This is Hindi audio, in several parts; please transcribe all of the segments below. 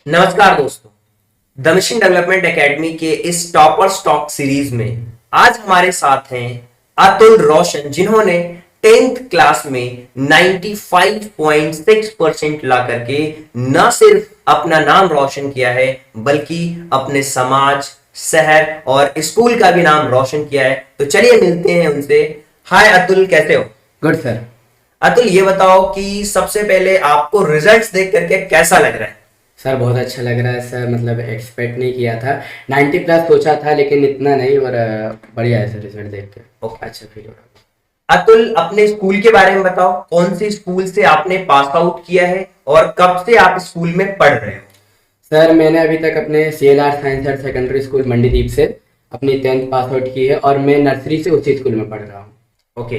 नमस्कार दोस्तों। द मिशन डेवलपमेंट एकेडमी के इस टॉपर स्टॉक सीरीज में आज हमारे साथ हैं अतुल रोशन, जिन्होंने 10th क्लास में 95.6% ला करके न सिर्फ अपना नाम रोशन किया है बल्कि अपने समाज, शहर और स्कूल का भी नाम रोशन किया है। तो चलिए मिलते हैं उनसे। हाय अतुल, कैसे हो? Good sir. अतुल, ये बताओ कि सबसे पहले आपको रिजल्ट्स देख करके कैसा लग रहा है? सर बहुत अच्छा लग रहा है सर, मतलब एक्सपेक्ट नहीं किया था। 90 प्लस सोचा था लेकिन इतना नहीं, और बढ़िया है सर रिजल्ट देख के। ओके। अच्छा फील हो रहा है। अतुल, अपने स्कूल के बारे में बताओ। कौन सी स्कूल से आपने पास आउट किया है और कब से आप स्कूल में पढ़ रहे हो? सर मैंने अभी तक अपने CLR science and secondary school Mandideep से अपनी 10th पास आउट की है, और मैं नर्सरी से उसी स्कूल में पढ़ रहा हूँ। ओके।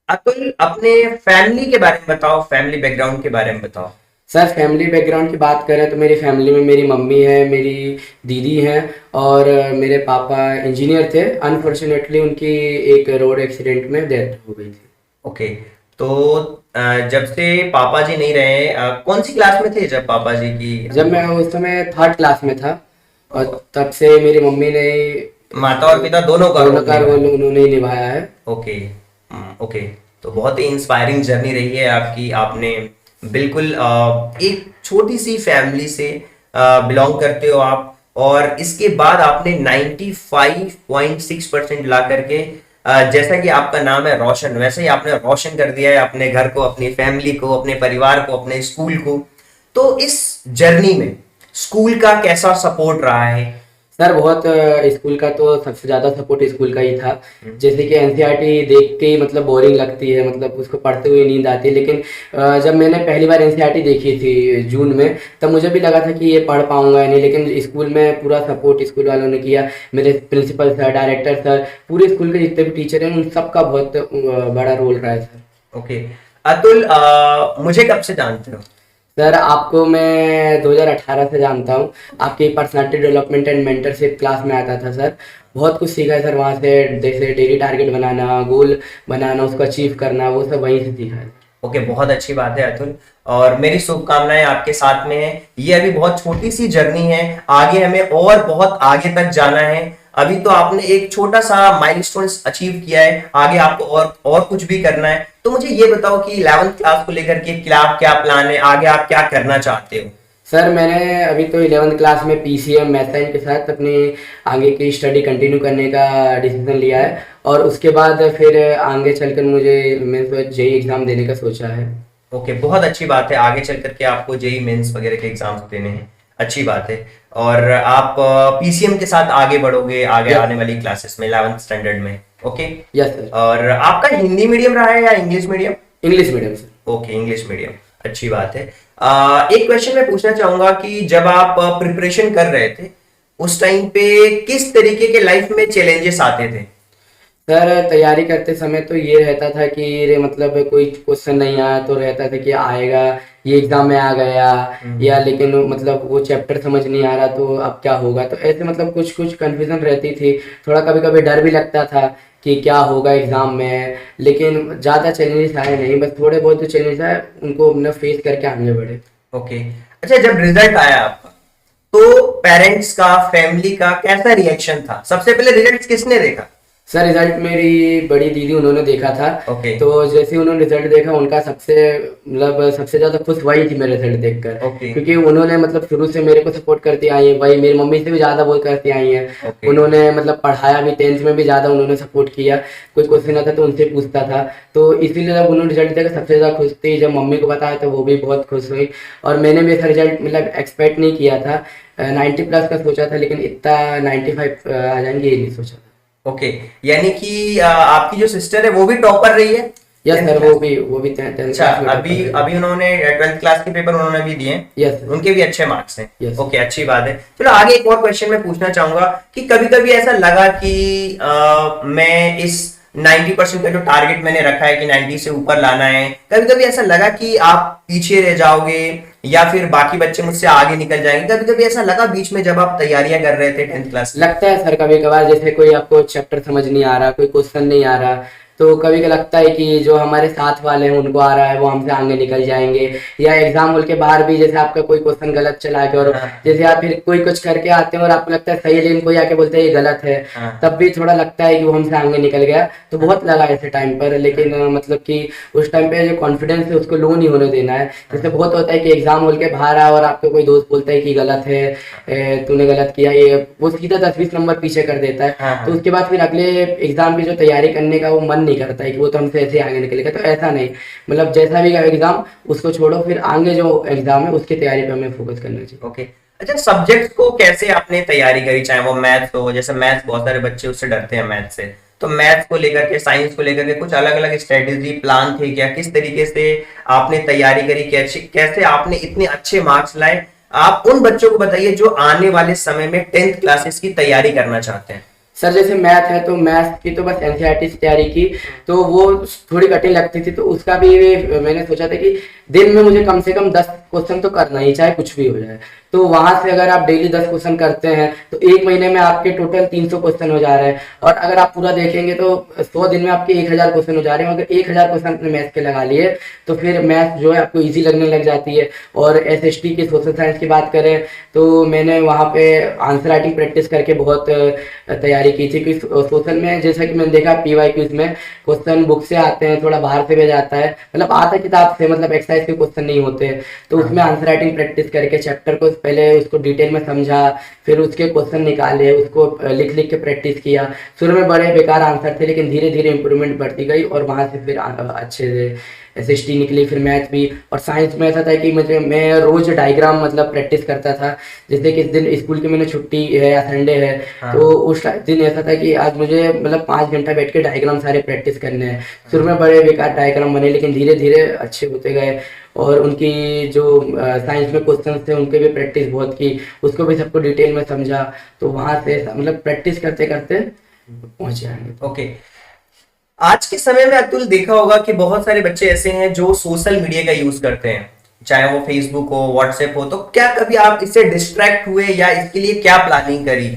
अतुल, अपने फैमिली के बारे में बताओ, फैमिली बैकग्राउंड के बारे में बताओ। सर फैमिली बैकग्राउंड की बात करें तो मेरी फैमिली में मेरी मम्मी है, मेरी दीदी है, और मेरे पापा इंजीनियर थे। अनफॉर्चुनेटली उनकी एक रोड एक्सीडेंट में डेथ हो गई थी। ओके। तो जब से पापा जी नहीं रहे, कौन सी क्लास में थे जब पापा जी की? जब मैं उस समय थर्ड क्लास में था, और तब से मेरी मम्मी ने माता और पिता दोनों का दोनों रोल का निभाया। रोल उन्होंने ही निभाया है। ओके। ओके। तो बहुत ही इंस्पायरिंग जर्नी रही है आपकी। आपने बिल्कुल एक छोटी सी फैमिली से बिलोंग करते हो आप, और इसके बाद आपने 95.6% ला करके जैसा कि आपका नाम है रोशन, वैसे ही आपने रोशन कर दिया है अपने घर को, अपनी फैमिली को, अपने परिवार को, अपने स्कूल को। तो इस जर्नी में स्कूल का कैसा सपोर्ट रहा है? सर बहुत स्कूल का तो सबसे ज़्यादा सपोर्ट स्कूल का ही था। जैसे कि NCERT देख के ही मतलब बोरिंग लगती है, मतलब उसको पढ़ते हुए नींद आती है, लेकिन जब मैंने पहली बार NCERT देखी थी जून में, तब मुझे भी लगा था कि ये पढ़ पाऊंगा नहीं, लेकिन स्कूल में पूरा सपोर्ट स्कूल वालों ने किया। मेरे प्रिंसिपल सर, डायरेक्टर सर, पूरे स्कूल के जितने भी टीचर हैं उन सबका बहुत बड़ा रोल रहा है सर। ओके। अतुल, मुझे कब से जानते हो? सर आपको मैं 2018 से जानता हूँ। आपकी personality development and mentorship class में आता था सर। बहुत कुछ सीखा है सर वहाँ से, जैसे डेली टारगेट बनाना, गोल बनाना, उसको अचीव करना, वो सब वहीं से सीखा है। ओके, बहुत अच्छी बात है अतुल, और मेरी शुभकामनाएं आपके साथ में है। ये अभी बहुत छोटी सी जर्नी है, आगे हमें और बहुत आगे तक जाना है। अभी तो आपने एक छोटा सा माइलस्टोन अचीव किया है, आगे आपको और कुछ भी करना है। तो मुझे ये बताओ कि 11th क्लास को लेकर के क्या क्या प्लान है, आगे आप क्या करना चाहते हो? सर मैंने अभी तो 11th क्लास में PCM मैथ साइंस के साथ अपनी आगे की स्टडी कंटिन्यू करने का डिसीजन लिया है, और उसके बाद फिर आगे चलकर मुझे मैं JEE एग्ज़ाम देने का सोचा है। ओके, बहुत अच्छी बात है। आगे चल करके आपको जेई मेंस वगैरह के एग्जाम्स देने हैं, अच्छी बात है। और आप पीसीएम के साथ आगे बढ़ोगे आगे यस। आने वाली क्लासेस में 11th स्टैंडर्ड में। ओके। Yes sir. और आपका हिंदी मीडियम रहा है या English medium? English medium sir. Okay, English medium, अच्छी बात है। एक क्वेश्चन मैं पूछना चाहूंगा कि जब आप प्रिपरेशन कर रहे थे उस टाइम पे किस तरीके के लाइफ में चैलेंजेस आते थे? सर तैयारी करते समय तो ये रहता था कि रे मतलब कोई क्वेश्चन नहीं आया तो रहता था कि आएगा, ये एग्जाम में आ गया, या लेकिन मतलब वो चैप्टर समझ नहीं आ रहा तो अब क्या होगा, तो ऐसे मतलब कुछ कुछ कंफ्यूजन रहती थी। थोड़ा कभी कभी डर भी लगता था कि क्या होगा एग्जाम में, लेकिन ज़्यादा चैलेंजेस आए नहीं, बस थोड़े बहुत जो चैलेंजेस आए उनको अपना फेस करके आगे बढ़े। ओके। अच्छा, जब रिजल्ट आया आपका तो पेरेंट्स का, फैमिली का कैसा रिएक्शन था? सबसे पहले रिजल्ट किसने देखा? सर रिजल्ट मेरी बड़ी दीदी उन्होंने देखा था। ओके। तो जैसे ही उन्होंने रिजल्ट देखा, उनका सबसे मतलब सबसे ज्यादा खुश वही थी मेरे रिजल्ट देखकर। ओके। क्योंकि उन्होंने मतलब शुरू से मेरे को सपोर्ट करती आई है, वही मेरी मम्मी से भी ज्यादा वो करती आई हैं। ओके। उन्होंने मतलब पढ़ाया भी, 10th में भी ज्यादा उन्होंने सपोर्ट किया। कोई क्वेश्चन आता तो उनसे पूछता था, तो इसीलिए जब उन्होंने रिजल्ट देखा सबसे ज्यादा खुश थी। जब मम्मी को बताया तो वो भी बहुत खुश हुई, और मैंने भी ऐसा रिजल्ट मतलब एक्सपेक्ट नहीं किया था। 90 प्लस का सोचा था, लेकिन इतना 95 आ जाएंगे ये नहीं सोचा था। ओके, यानी कि आपकी जो सिस्टर है वो भी टॉपर रही है? Yes 10th sir, class? वो भी 10th अच्छा, क्लास में अभी टॉपर है। अभी उन्होंने 12th क्लास के पेपर उन्होंने भी दिए हैं? Yes sir. उनके भी अच्छे मार्क्स हैं? यस। ओके, अच्छी बात है। चलो आगे एक और क्वेश्चन मैं पूछना चाहूंगा कि कभी कभी ऐसा लगा कि मैं इस 90% का जो टारगेट मैंने रखा है कि 90 से ऊपर लाना है, कभी कभी ऐसा लगा कि आप पीछे रह जाओगे या फिर बाकी बच्चे मुझसे आगे निकल जाएंगे? कभी कभी ऐसा लगा बीच में जब आप तैयारियां कर रहे थे 10th क्लास की? लगता है सर कभी कभार, जैसे कोई आपको चैप्टर समझ नहीं आ रहा, कोई क्वेश्चन नहीं आ रहा, तो कभी कभी लगता है कि जो हमारे साथ वाले हैं उनको आ रहा है वो हमसे आगे निकल जाएंगे, या एग्जाम हॉल के बाहर भी जैसे आपका कोई क्वेश्चन गलत चला गया और हाँ जैसे आप फिर कोई कुछ करके आते हैं और आपको लगता है सही है लेकिन कोई आके बोलता है ये गलत है, हाँ तब भी थोड़ा लगता है कि वो हमसे आगे निकल गया। तो बहुत लगा ऐसे टाइम पर, लेकिन मतलब कि उस टाइम पे जो कॉन्फिडेंस है उसको लो नहीं होने देना है। जैसे बहुत होता है कि एग्जाम हॉल के बाहर आ और आपको कोई दोस्त बोलता है कि गलत है, तूने गलत किया, ये वो सीधा 10-20 नंबर पीछे कर देता है। हाँ तो हाँ उसके बाद फिर अगले एग्जाम की जो तैयारी करने का वो मन नहीं करता है कि वो तो हमसे ऐसे आगे निकलेगा। तो ऐसा नहीं, मतलब जैसा भी एग्जाम उसको छोड़ो, फिर आगे जो एग्जाम है उसकी तैयारी पे हमें फोकस करना चाहिए। ओके। अच्छा, सब्जेक्ट को कैसे आपने तैयारी करी, चाहे वो मैथ्स हो, जैसे मैथ्स बहुत सारे बच्चे उससे डरते हैं मैथ्स से, तो मैथ्स को लेकर के, साइंस को लेकर के कुछ अलग अलग स्ट्रेटेजी प्लान थे क्या, किस तरीके से आपने तैयारी करी, कैसे कैसे आपने इतने अच्छे मार्क्स लाए? आप उन बच्चों को बताइए जो आने वाले समय में 10th क्लासेस की तैयारी करना चाहते हैं। सर जैसे मैथ है तो मैथ की तो बस एनसीईआरटी से तैयारी की, तो वो थोड़ी कठिन लगती थी, तो उसका भी मैंने सोचा था कि दिन में मुझे कम से कम 10 क्वेश्चन तो करना ही, चाहे कुछ भी हो जाए। तो वहां से अगर आप डेली 10 क्वेश्चन करते हैं तो एक महीने में आपके टोटल 300 क्वेश्चन हो जा रहे हैं, और अगर आप पूरा देखेंगे तो 100 दिन में आपके 1000 क्वेश्चन हो जा रहे हैं। अगर 1000 क्वेश्चन अपने मैथ के लगा लिए तो फिर मैथ जो है आपको ईजी लगने लग जाती है। और एसएसटी की, सोशल साइंस की बात करें तो मैंने वहाँ पे आंसर राइटिंग प्रैक्टिस करके बहुत तैयारी की थी, क्योंकि सोशल में जैसा कि मैंने देखा पीवाई क्यूज में क्वेश्चन बुक से आते हैं, थोड़ा बाहर से भी जाता है, मतलब आता है किताब से, मतलब एक्सरसाइज के क्वेश्चन नहीं होते। तो उसमें आंसर राइटिंग प्रैक्टिस करके चैप्टर को पहले उसको डिटेल में समझा, फिर उसके क्वेश्चन निकाले, उसको लिख लिख के प्रैक्टिस किया। शुरू में बड़े बेकार आंसर थे लेकिन धीरे धीरे इंप्रूवमेंट बढ़ती गई और वहां से फिर अच्छे से एसएसटी निकली, फिर मैथ भी। और साइंस में ऐसा था कि मुझे, मैं रोज डायग्राम मतलब प्रैक्टिस करता था। जैसे कि इस दिन स्कूल की मैंने छुट्टी है या संडे है, हाँ तो उस दिन ऐसा था कि आज मुझे मतलब 5 घंटा बैठ के डायग्राम सारे प्रैक्टिस करने हैं। शुरू में बड़े बेकार डायग्राम बने लेकिन धीरे धीरे अच्छे होते गए। और उनकी जो साइंस में क्वेश्चन थे उनके भी प्रैक्टिस बहुत की, उसको भी सबको डिटेल में समझा। तो वहां से मतलब प्रैक्टिस करते करते पहुंचे आगे। ओके। आज के समय में अतुल देखा होगा कि बहुत सारे बच्चे ऐसे हैं जो सोशल मीडिया का यूज करते हैं, चाहे वो फेसबुक हो, व्हाट्सएप हो, तो क्या कभी आप इससे डिस्ट्रैक्ट हुए या इसके लिए क्या प्लानिंग करी?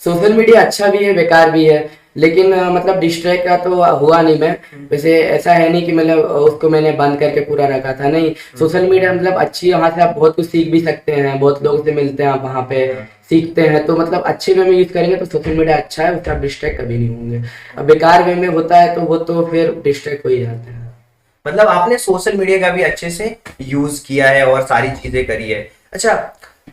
सोशल मीडिया अच्छा भी है बेकार भी है, लेकिन मतलब डिस्ट्रैक्ट का तो हुआ नहीं मैं। वैसे ऐसा है नहीं कि मतलब उसको मैंने बंद करके पूरा रखा था, नहीं। सोशल मीडिया मतलब अच्छी है, वहां से आप बहुत कुछ सीख भी सकते हैं, बहुत लोगों से मिलते हैं आप वहां पे, सीखते हैं। तो मतलब अच्छे वे में यूज करेंगे तो सोशल मीडिया अच्छा है, उससे आप डिस्ट्रैक्ट कभी नहीं होंगे। अब बेकार वे में होता है तो वो तो फिर डिस्ट्रैक्ट हो ही जाते हैं। मतलब आपने सोशल मीडिया का भी अच्छे से यूज किया है और सारी चीजें करी है। अच्छा,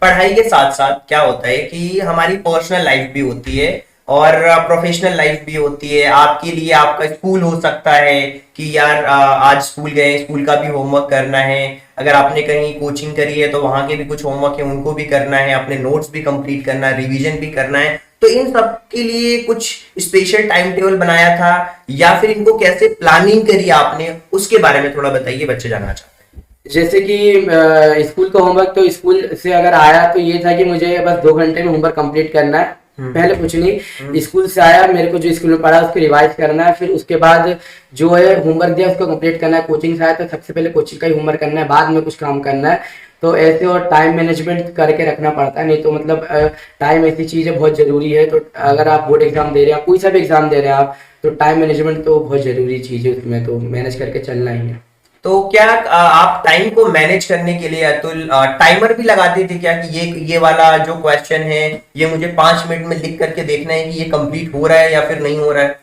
पढ़ाई के साथ साथ क्या होता है कि हमारी पर्सनल लाइफ भी होती है और प्रोफेशनल लाइफ भी होती है। आपके लिए आपका स्कूल हो सकता है कि यार आज स्कूल गए, स्कूल का भी होमवर्क करना है। अगर आपने कहीं कोचिंग करी है तो वहां के भी कुछ होमवर्क है, उनको भी करना है, अपने नोट्स भी कंप्लीट करना है, रिवीजन भी करना है। तो इन सब के लिए कुछ स्पेशल टाइम टेबल बनाया था या फिर इनको कैसे प्लानिंग करी आपने, उसके बारे में थोड़ा बताइए, बच्चे जानना चाहते जैसे कि स्कूल का होमवर्क, तो स्कूल से अगर आया तो ये था कि मुझे बस 2 घंटे में होमवर्क कंप्लीट करना है। पहले कुछ नहीं, स्कूल से आया, मेरे को जो स्कूल में पढ़ा उसको रिवाइज करना है, फिर उसके बाद जो है होमवर्क दिया उसको कंप्लीट करना है। कोचिंग से आया तो सबसे पहले कोचिंग का ही होमवर्क करना है, बाद में कुछ काम करना है। तो ऐसे और टाइम मैनेजमेंट करके रखना पड़ता है, नहीं तो मतलब टाइम ऐसी चीज है बहुत जरूरी है। तो अगर आप बोर्ड एग्जाम दे रहे हैं, कोई सा भी एग्जाम दे रहे हैं आप, तो टाइम मैनेजमेंट तो बहुत जरूरी चीज है, उसमें तो मैनेज करके चलना ही है। तो क्या आप टाइम को मैनेज करने के लिए अतुल टाइमर भी लगाते थे क्या कि ये वाला जो क्वेश्चन है ये मुझे 5 मिनट में लिख करके देखना है कि ये कंप्लीट हो रहा है या फिर नहीं हो रहा है?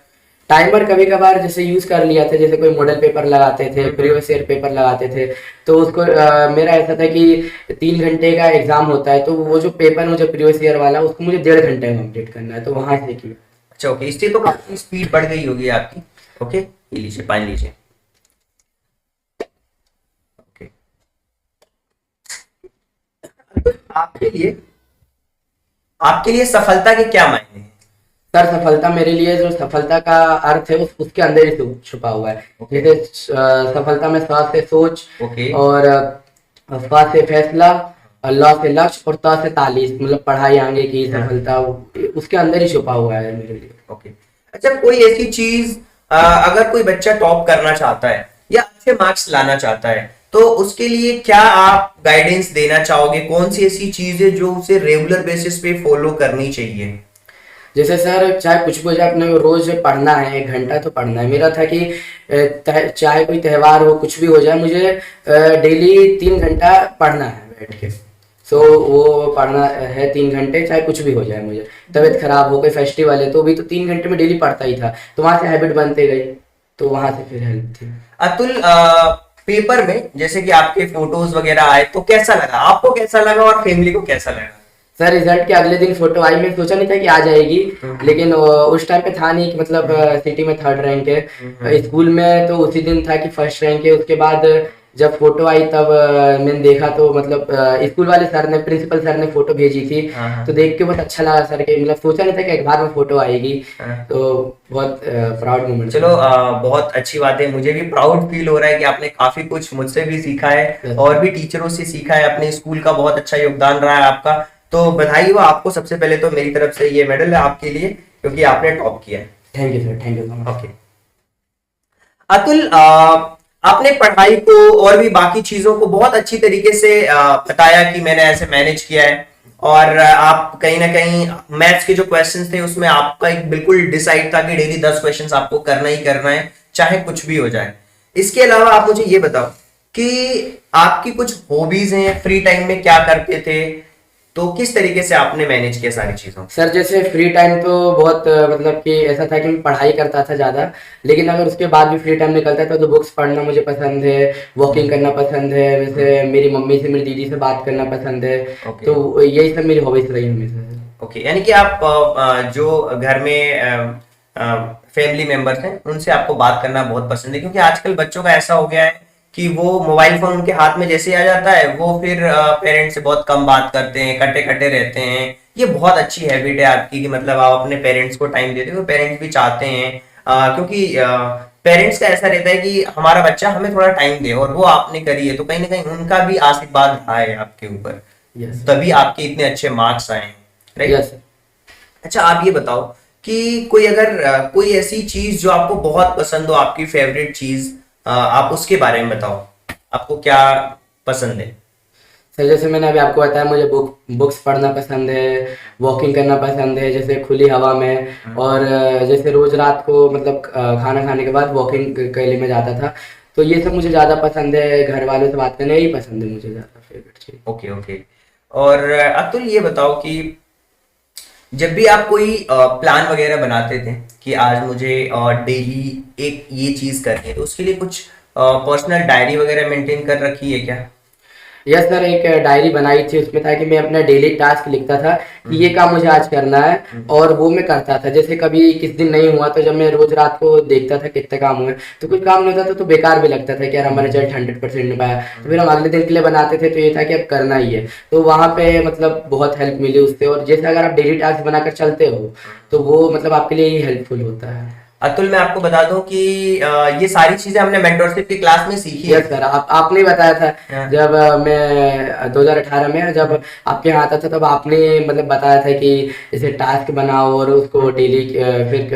टाइमर कभी कभार जैसे यूज कर लिया था, जैसे कोई मॉडल पेपर लगाते थे, प्रीवियस ईयर पेपर लगाते थे, तो उसको मेरा ऐसा था कि 3 घंटे का एग्जाम होता है, तो वो जो पेपर मुझे प्रीवियस ईयर वाला उसको मुझे 1.5 घंटे में कंप्लीट करना है, तो वहां से किया। अच्छा, ओके। इससे तो काफी स्पीड बढ़ गई होगी आपकी। ओके, ये लीजिए, पानी लीजिए। ओके। आपके लिए सफलता के क्या मायने हैं? सर सफलता मेरे लिए, जो सफलता का अर्थ है उसके अंदर ही छुपा हुआ है। जैसे सफलता में स से सोच, ओके। और फ से फैसला, ल से लक्ष्य, और त से तालीम, मतलब पढ़ाई आगे की सफलता, उसके अंदर ही छुपा हुआ है मेरे लिए। ओके। अच्छा, कोई ऐसी चीज अगर कोई बच्चा टॉप करना चाहता है या अच्छे मार्क्स लाना चाहता है तो उसके लिए क्या आप गाइडेंस देना चाहोगे? कौन सी ऐसी चीज है जो उसे रेगुलर बेसिस पे फॉलो करनी चाहिए? जैसे सर चाहे कुछ भी हो जाए, अपने को रोज पढ़ना है, 1 घंटा तो पढ़ना है। मेरा था कि चाहे कोई त्योहार हो, कुछ भी हो जाए, मुझे डेली 3 घंटा पढ़ना है बैठ के। सो वो पढ़ना है 3 घंटे, चाहे कुछ भी हो जाए मुझे, तबीयत खराब हो गई, फेस्टिवल है तो भी तो 3 घंटे में डेली पढ़ता ही था। तो वहां से हैबिट बनते गई, तो वहां से फिर हेल्प थी। अतुल, पेपर में जैसे कि आपके फोटोज वगैरह आए तो कैसा लगा आपको, कैसा लगा और फैमिली को कैसा लगा? सर रिजल्ट के अगले दिन फोटो आई, मैं सोचा नहीं था कि आ जाएगी, लेकिन उस टाइम पे था नहीं कि मतलब सिटी में 3rd रैंक है। स्कूल में तो उसी दिन था कि 1st रैंक है। उसके बाद जब फोटो आई तब मैंने देखा तो मतलब स्कूल वाले सर ने, प्रिंसिपल सर ने फोटो भेजी थी। हाँ। तो देख के बहुत अच्छा लगा सर के, मतलब सोचा नहीं था कि एक बार में फोटो आएगी। हाँ। तो बहुत प्राउड मोमेंट। चलो, बहुत अच्छी बात है, मुझे भी प्राउड फील हो रहा है कि आपने काफी कुछ मुझसे भी सीखा है और भी टीचरों से सीखा है। अपने स्कूल का बहुत अच्छा योगदान रहा है आपका, तो बधाई हो आपको। सबसे पहले तो मेरी तरफ से ये मेडल है आपके लिए, क्योंकि आपने टॉप किया है। Thank you sir, thank you so much. Okay Atul, आपने पढ़ाई को और भी बाकी चीजों को बहुत अच्छी तरीके से बताया कि मैंने ऐसे मैनेज किया है, और आप कहीं ना कहीं मैथ्स के जो क्वेश्चंस थे उसमें आपका एक बिल्कुल डिसाइड था कि डेली 10 क्वेश्चंस आपको करना ही करना है, चाहे कुछ भी हो जाए। इसके अलावा आप मुझे ये बताओ कि आपकी कुछ हॉबीज हैं, फ्री टाइम में क्या करते थे, तो किस तरीके से आपने मैनेज किया सारी चीजों? सर जैसे फ्री टाइम तो बहुत मतलब कि ऐसा था कि मैं पढ़ाई करता था ज़्यादा, लेकिन अगर उसके बाद भी फ्री टाइम निकलता था तो बुक्स पढ़ना मुझे पसंद है, वॉकिंग करना पसंद है, वैसे मेरी मम्मी से, मेरी दीदी से बात करना पसंद है। ओके। तो यही सब मेरी हॉबीज रही हमेशा। ओके, यानी कि आप जो घर में फैमिली मेंबर्स हैं उनसे आपको बात करना बहुत पसंद है, क्योंकि आजकल बच्चों का ऐसा हो गया है कि वो मोबाइल फोन उनके हाथ में जैसे ही आ जाता है वो फिर पेरेंट्स से बहुत कम बात करते हैं, कटे कटे रहते हैं। ये बहुत अच्छी हैबिट है आपकी कि मतलब आप अपने पेरेंट्स को टाइम देते हो। पेरेंट्स भी चाहते हैं, क्योंकि पेरेंट्स का ऐसा रहता है कि हमारा बच्चा हमें थोड़ा टाइम दे, और वो आपने करी है तो कहीं ना कहीं उनका भी आशीर्वाद रहा है आपके ऊपर, यस तभी आपके इतने अच्छे मार्क्स आए हैं, राइट? यस। अच्छा, आप ये बताओ कि कोई अगर कोई ऐसी चीज जो आपको बहुत पसंद हो, आपकी फेवरेट चीज, आप उसके बारे में बताओ, आपको क्या पसंद है? सर जैसे मैंने अभी आपको बताया, मुझे बुक्स पढ़ना पसंद है, वॉकिंग करना पसंद है जैसे खुली हवा में, और जैसे रोज रात को मतलब खाना खाने के बाद वॉकिंग के लिए मैं जाता था। तो ये सब मुझे ज़्यादा पसंद है, घर वालों से बात करना यही पसंद है मुझे ज़्यादा, फेवरेट चीज़। Okay okay. और अतुल ये बताओ कि जब भी आप कोई प्लान वगैरह बनाते थे कि आज मुझे डेली एक ये चीज करनी है, तो उसके लिए कुछ पर्सनल डायरी वगैरह मेंटेन कर रखी है क्या? यस सर, एक डायरी बनाई थी, उसमें था कि मैं अपना डेली टास्क लिखता था कि ये काम मुझे आज करना है, और वो मैं करता था। जैसे कभी किस दिन नहीं हुआ तो जब मैं रोज रात को देखता था कितने काम हुए, तो कुछ काम नहीं होता था तो बेकार भी लगता था कि यार हमारा रिजल्ट 100% नहीं पाया। तो फिर हम अगले दिन के लिए बनाते थे, तो ये था कि अब करना ही है। तो वहाँ पे मतलब बहुत हेल्प मिली उससे। और जैसे अगर आप डेली टास्क बनाकर चलते हो तो वो मतलब आपके लिए ही हेल्पफुल होता है। अतुल, मैं आपको बता दूं कि ये सारी चीजें हमने मेंटरशिप की क्लास में सीखी है। यस सर, आपने बताया था हाँ। जब मैं 2018 में जब आपके यहाँ आता था, तब आपने मतलब बताया था कि जैसे टास्क बनाओ और उसको डेली फिर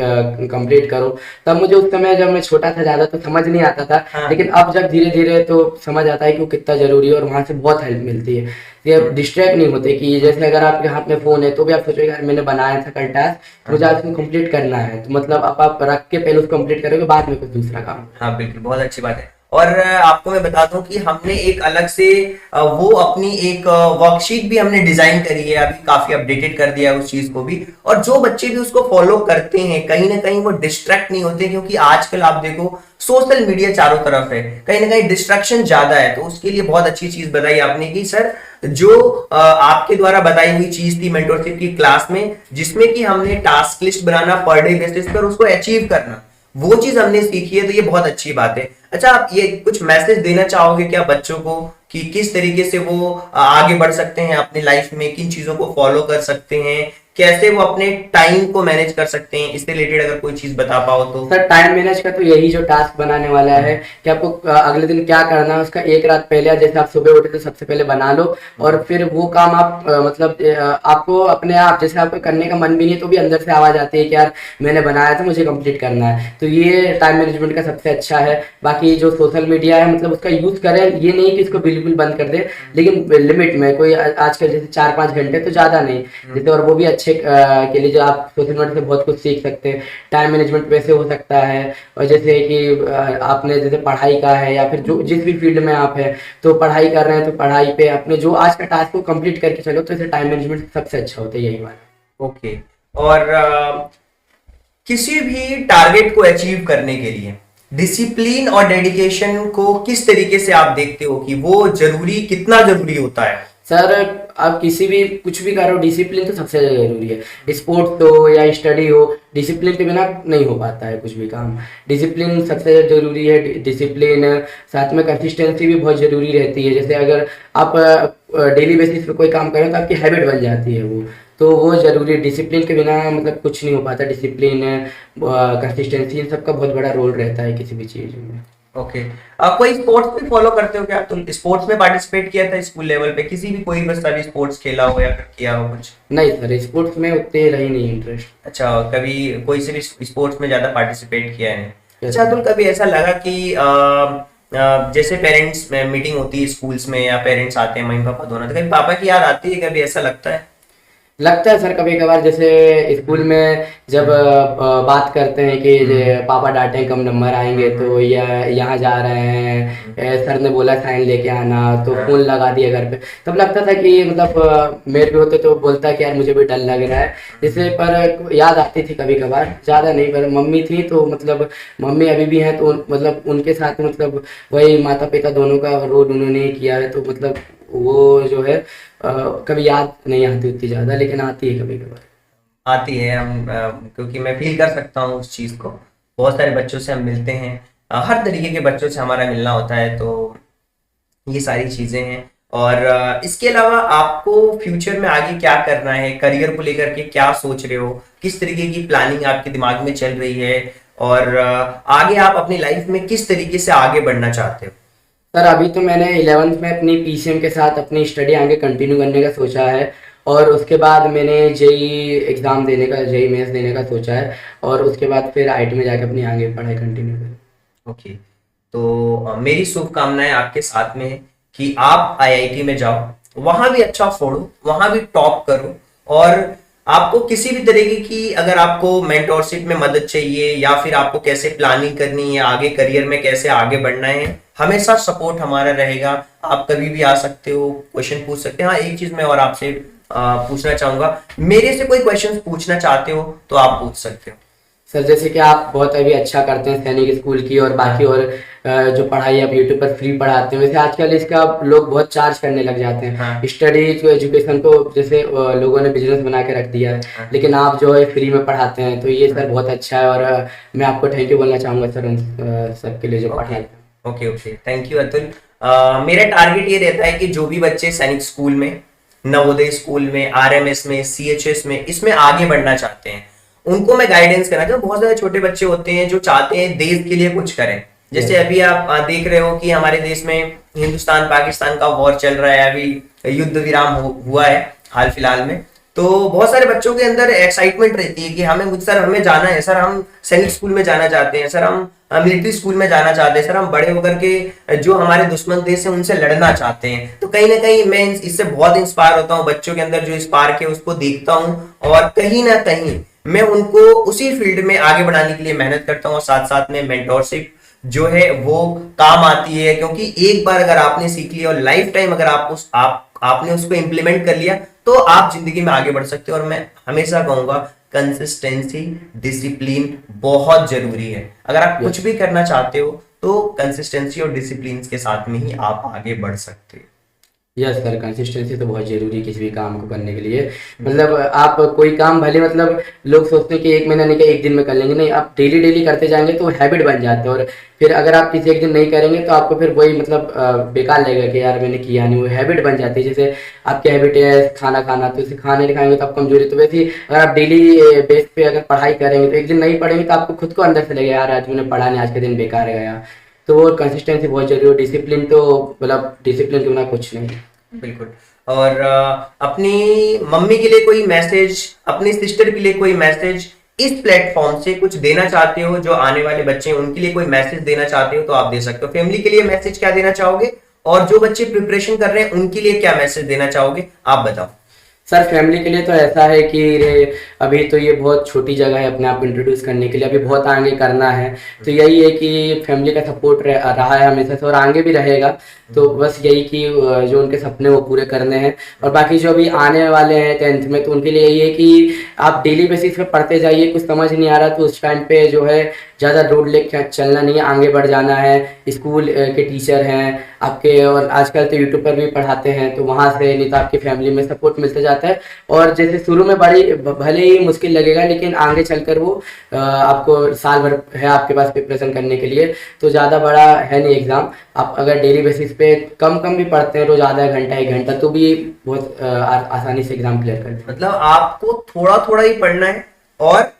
कंप्लीट करो। तब मुझे उस समय, जब मैं छोटा था, ज़्यादा तो समझ नहीं आता था, हाँ। लेकिन अब जब धीरे धीरे तो समझ आता है कि वो कितना ज़रूरी है, और वहाँ से बहुत हेल्प मिलती है। ये डिस्ट्रैक्ट नहीं होते कि जैसे अगर आपके हाथ में फ़ोन है तो भी आप सोचोगे यार मैंने बनाया था कल टास्क, मुझे आज उसको कंप्लीट करना है, तो मतलब आप रख के पहले उसको कंप्लीट करोगे, बाद में कुछ दूसरा काम। हाँ बिल्कुल, बहुत अच्छी बात है। और आपको मैं बता दूं कि हमने एक अलग से वो अपनी एक वर्कशीट भी हमने डिजाइन करी है, अभी काफी अपडेटेड कर दिया है उस चीज को भी। और जो बच्चे भी उसको फॉलो करते हैं कहीं ना कहीं वो डिस्ट्रैक्ट नहीं होते, क्योंकि आजकल आप देखो सोशल मीडिया चारों तरफ है, कहीं ना कहीं डिस्ट्रैक्शन ज्यादा है। तो उसके लिए बहुत अच्छी चीज बताई आपने कि सर जो आपके द्वारा बताई हुई चीज थी मेंटरशिप की क्लास में, जिसमें कि हमने टास्क लिस्ट बनाना पर डे बेसिस पर, उसको अचीव करना, वो चीज हमने सीखी है, तो ये बहुत अच्छी बात है। अच्छा, आप ये कुछ मैसेज देना चाहोगे क्या बच्चों को कि किस तरीके से वो आगे बढ़ सकते हैं अपनी लाइफ में, किन चीजों को फॉलो कर सकते हैं, कैसे वो अपने टाइम को मैनेज कर सकते हैं, इससे रिलेटेड अगर कोई चीज बता पाओ तो? सर टाइम मैनेज का तो यही जो टास्क बनाने वाला है कि आपको अगले दिन क्या करना है, उसका एक रात पहले, जैसे आप सुबह उठे तो सबसे पहले बना लो, और फिर वो काम आप मतलब आपको अपने आप, जैसे आपको करने का मन भी नहीं तो भी अंदर से आवाज आती है कि यार मैंने बनाया था, मुझे कंप्लीट करना है। तो ये टाइम मैनेजमेंट का सबसे अच्छा है। बाकी जो सोशल मीडिया है, मतलब उसका यूज करें, ये नहीं कि इसको बिल्कुल बंद कर दे, लेकिन लिमिट में। कोई आजकल जैसे 4-5 घंटे तो ज्यादा नहीं, जैसे, और वो भी अच्छे अच्छे के लिए जो आप सोशल मीडिया से बहुत कुछ सीख सकते हैं। टाइम मैनेजमेंट वैसे हो सकता है, और जैसे कि आपने जैसे पढ़ाई का है या फिर जो जिस भी फील्ड में आप है, तो पढ़ाई कर रहे हैं तो पढ़ाई पे अपने जो आज का टास्क को कंप्लीट करके चलो, तो इसे टाइम मैनेजमेंट सबसे अच्छा होता है, यही बात। ओके। और किसी भी टारगेट को अचीव करने के लिए डिसिप्लिन और डेडिकेशन को किस तरीके से आप देखते हो कि वो जरूरी, कितना जरूरी होता है? सर आप किसी भी कुछ भी करो, डिसिप्लिन तो सबसे ज़्यादा जरूरी है। स्पोर्ट्स हो या स्टडी हो, डिसिप्लिन के बिना नहीं हो पाता है कुछ भी काम। डिसिप्लिन सबसे ज़्यादा जरूरी है। डिसिप्लिन साथ में कंसिस्टेंसी भी बहुत ज़रूरी रहती है। जैसे अगर आप डेली बेसिस पे कोई काम करें तो आपकी हैबिट बन जाती है वो, तो वो ज़रूरी है। डिसिप्लिन के बिना मतलब कुछ नहीं हो पाता। डिसिप्लिन, कंसिस्टेंसी, इन सबका बहुत बड़ा रोल रहता है किसी भी चीज़ में। ओके। कोई स्पोर्ट्स भी फॉलो करते हो क्या तुम? स्पोर्ट्स में पार्टिसिपेट किया था स्कूल लेवल पे, किसी भी कोई बस अभी स्पोर्ट्स खेला हो या फिर किया हो कुछ? नहीं सर, स्पोर्ट्स में उतने रही नहीं इंटरेस्ट। अच्छा, कभी कोई से भी स्पोर्ट्स में ज्यादा पार्टिसिपेट किया है? Yes, अच्छा, sir. तुम कभी ऐसा लगा कि जैसे पेरेंट्स में मीटिंग होती है स्कूल्स में या पेरेंट्स आते हैं, मम्मी पापा दोनों, तो कभी पापा की याद आती है? कभी ऐसा लगता है? लगता है सर कभी कभार। जैसे स्कूल में जब बात करते हैं कि पापा डांटे कम नंबर आएंगे तो, या यहाँ जा रहे हैं, सर ने बोला साइन लेके आना, तो फोन लगा दिया घर पे, तब लगता था कि मतलब मेरे भी होते तो बोलता कि यार मुझे भी डर लग रहा है जैसे। पर याद आती थी कभी कभार, ज़्यादा नहीं। पर मम्मी थी तो मतलब मम्मी अभी भी हैं, तो मतलब उनके साथ मतलब वही माता पिता दोनों का रोल उन्होंने किया है, तो मतलब वो जो है कभी याद नहीं आती उतनी ज़्यादा, लेकिन आती है कभी कभार। आती है। हम क्योंकि मैं फील कर सकता हूँ उस चीज को। बहुत सारे बच्चों से हम मिलते हैं, हर तरीके के बच्चों से हमारा मिलना होता है, तो ये सारी चीजें हैं। और इसके अलावा आपको फ्यूचर में आगे क्या करना है? करियर को लेकर के क्या सोच रहे हो? किस तरीके की प्लानिंग आपके दिमाग में चल रही है? और आगे आप अपनी लाइफ में किस तरीके से आगे बढ़ना चाहते हो? सर अभी तो मैंने 11th में अपनी पीसीएम के साथ अपनी स्टडी आगे कंटिन्यू करने का सोचा है, और उसके बाद मैंने जेई एग्ज़ाम देने का, जेई मेंस देने का सोचा है, और उसके बाद फिर आईटी में जाके अपनी आगे पढ़ाई कंटिन्यू करें। ओके। तो मेरी शुभकामनाएं आपके साथ में है कि आप आईआईटी में जाओ, वहां भी अच्छा फोड़ो, वहां भी टॉप करो। और आपको किसी भी तरीके की अगर आपको मेंटोरशिप में मदद चाहिए या फिर आपको कैसे प्लानिंग करनी है, आगे करियर में कैसे आगे बढ़ना है, हमेशा सपोर्ट हमारा रहेगा। आप कभी भी आ सकते हो, क्वेश्चन पूछ सकते हैं। हाँ, एक चीज मैं और आपसे पूछना चाहूंगा, मेरे से कोई क्वेश्चन पूछना चाहते हो तो आप पूछ सकते हो। सर जैसे कि आप बहुत अभी अच्छा करते हैं सैनिक स्कूल की और बाकी, और जो पढ़ाई आप यूट्यूब पर फ्री पढ़ाते हैं, वैसे आजकल इसका लोग बहुत चार्ज करने लग जाते हैं। हाँ। स्टडी जो एजुकेशन को जैसे लोगों ने बिजनेस बना के रख दिया है, हाँ। लेकिन आप जो है फ्री में पढ़ाते हैं, तो ये सर बहुत अच्छा है, और मैं आपको थैंक यू बोलना चाहूँगा सर उन सबके लिए जो पढ़ाते हैं। Okay okay, thank you Atul. मेरा टारगेट ये रहता है कि जो भी बच्चे सैनिक स्कूल में, नवोदय स्कूल में, आरएमएस में, सीएचएस में, इसमें आगे बढ़ना चाहते हैं, उनको मैं गाइडेंस करना चाहूँ। बहुत सारे छोटे बच्चे होते हैं जो चाहते हैं देश के लिए कुछ करें। जैसे अभी आप देख रहे हो कि हमारे देश में हिंदुस्तान पाकिस्तान का वॉर चल रहा है, अभी युद्ध विराम हुआ है हाल फिलहाल में। तो बहुत सारे बच्चों के अंदर एक्साइटमेंट रहती है कि हमें जाना है सर, हम सैनिक स्कूल में जाना चाहते हैं सर, हम मिलिट्री स्कूल में जाना चाहते हैं सर, हम बड़े होकर के जो हमारे दुश्मन देश है उनसे लड़ना चाहते हैं। तो कहीं ना कहीं मैं इससे बहुत इंस्पायर होता हूँ, बच्चों के अंदर जो स्पार्क है उसको देखता हूँ, और कहीं ना कहीं मैं उनको उसी फील्ड में आगे बढ़ाने के लिए मेहनत करता हूँ। और साथ साथ में मेंटोरशिप जो है वो काम आती है, क्योंकि एक बार अगर आपने सीख लिया और लाइफ टाइम अगर आपने उसको इंप्लीमेंट कर लिया तो आप जिंदगी में आगे बढ़ सकते हो। और मैं हमेशा कहूंगा कंसिस्टेंसी, डिसिप्लिन बहुत जरूरी है। अगर आप कुछ भी करना चाहते हो तो कंसिस्टेंसी और डिसिप्लिन के साथ में ही आप आगे बढ़ सकते हो। यस सर, कंसिस्टेंसी तो बहुत जरूरी है किसी भी काम को करने के लिए। मतलब आप कोई काम भले, मतलब लोग सोचते हैं कि एक महीना नहीं, एक दिन में कर लेंगे, नहीं, आप डेली डेली करते जाएंगे तो हैबिट बन जाते हैं। और फिर अगर आप किसी एक दिन नहीं करेंगे तो आपको फिर वही मतलब बेकार लगेगा कि यार मैंने किया नहीं। वो हैबिट बन जाती है। जैसे आपकी हैबिट है खाना खाना, तो इसे खाने नहीं खाएंगे तो आप कमजोरी। तो वैसे ही अगर आप डेली बेस पे अगर पढ़ाई करेंगे तो एक दिन नहीं पढ़ेंगे तो आपको खुद को अंदर से लगेगा यार आज मैंने पढ़ा नहीं, आज के दिन बेकार गया। तो वो कंसिस्टेंसी बहुत जरूरी है। डिसिप्लिन तो मतलब डिसिप्लिन के बिना कुछ नहीं। बिल्कुल। और अपनी मम्मी के लिए कोई मैसेज, अपनी सिस्टर के लिए कोई मैसेज, इस प्लेटफॉर्म से कुछ देना चाहते हो, जो आने वाले बच्चे हैं उनके लिए कोई मैसेज देना चाहते हो तो आप दे सकते हो। फैमिली के लिए मैसेज क्या देना चाहोगे, और जो बच्चे प्रिपरेशन कर रहे हैं उनके लिए क्या मैसेज देना चाहोगे, आप बताओ। सर फैमिली के लिए तो ऐसा है कि अभी तो ये बहुत छोटी जगह है अपने आप को इंट्रोड्यूस करने के लिए, अभी बहुत आगे करना है। तो यही है कि फैमिली का सपोर्ट रहा है हमेशा से और आगे भी रहेगा। तो बस यही कि जो उनके सपने वो पूरे करने हैं। और बाकी जो अभी आने वाले हैं 10th में, तो उनके लिए यही है कि आप डेली बेसिस पे पढ़ते जाइए। कुछ समझ नहीं आ रहा तो उस टाइम पे जो है ज़्यादा रोड लेके चलना नहीं है, आगे बढ़ जाना है। स्कूल के टीचर हैं आपके, और आजकल तो यूट्यूब पर भी पढ़ाते हैं, तो वहाँ से नहीं तो आपकी फैमिली में सपोर्ट मिलता जाता है। और जैसे शुरू में भले ही मुश्किल लगेगा, लेकिन आगे चलकर वो आपको साल भर है आपके पास प्रिपरेशन करने के लिए, तो ज़्यादा बड़ा है नहीं एग्ज़ाम। आप अगर डेली बेसिस पे कम भी पढ़ते हैं, रोज आधा घंटा 1 घंटा, तो भी बहुत आसानी से एग्जाम क्लियर करते हैं। मतलब आपको थोड़ा थोड़ा ही पढ़ना है और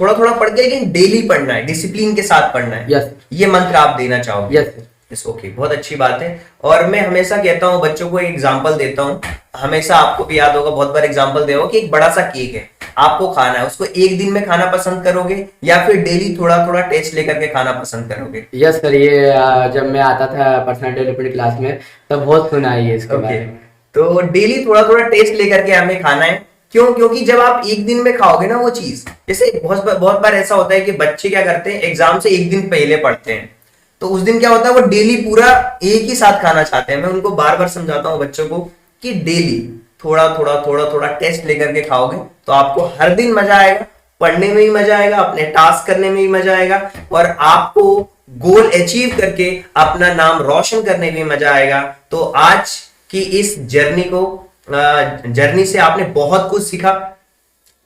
थोड़ा थोड़ा पढ़ के, लेकिन डेली पढ़ना है, डिसिप्लिन के साथ पढ़ना है। यस ये मंत्र आप देना चाहोगे? यस यस, ओके, बहुत अच्छी बात है। और मैं हमेशा कहता हूँ बच्चों को, एक एग्जांपल देता हूँ, हमेशा आपको भी याद होगा, बहुत बार एग्जांपल दे हो कि एक बड़ा सा केक है, आपको खाना है, उसको एक दिन में खाना पसंद करोगे या फिर डेली थोड़ा थोड़ा टेस्ट लेकर के खाना पसंद करोगे? यस सर, ये जब मैं आता था पर्सनल डेवलपमेंट क्लास में, तब बहुत सुना है ये इसके बारे में। तो डेली थोड़ा थोड़ा टेस्ट लेकर के हमें खाना है। क्यों? क्योंकि जब आप एक दिन में खाओगे ना वो चीज, जैसे बहुत बार ऐसा होता है कि बच्चे क्या करते हैं, एग्जाम से एक दिन पहले पढ़ते हैं, तो उस दिन क्या होता है, वो डेली पूरा एक ही साथ खाना चाहते हैं। मैं उनको बार बार समझाता हूँ बच्चों को कि डेली थोड़ा थोड़ा टेस्ट लेकर के खाओगे तो आपको हर दिन मजा आएगा, पढ़ने में भी मजा आएगा, अपने टास्क करने में भी मजा आएगा, और आपको गोल अचीव करके अपना नाम रोशन करने में मजा आएगा। तो आज की इस जर्नी से आपने बहुत कुछ सीखा।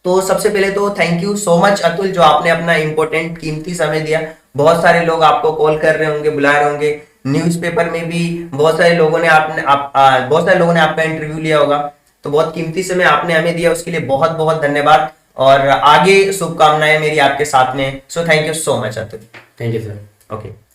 तो सबसे पहले तो thank you so much Atul, जो आपने अपना इंपॉर्टेंट कीमती समय दिया। बहुत सारे लोग आपको कॉल कर रहे होंगे, बुला रहे होंगे, न्यूज़पेपर में भी बहुत सारे लोगों ने आपका इंटरव्यू लिया होगा। तो बहुत कीमती समय आपने हमें दिया, उसके लिए बहुत बहुत धन्यवाद, और आगे शुभकामनाएं मेरी आपके साथ में। So thank you so much Atul. Thank you sir. Okay.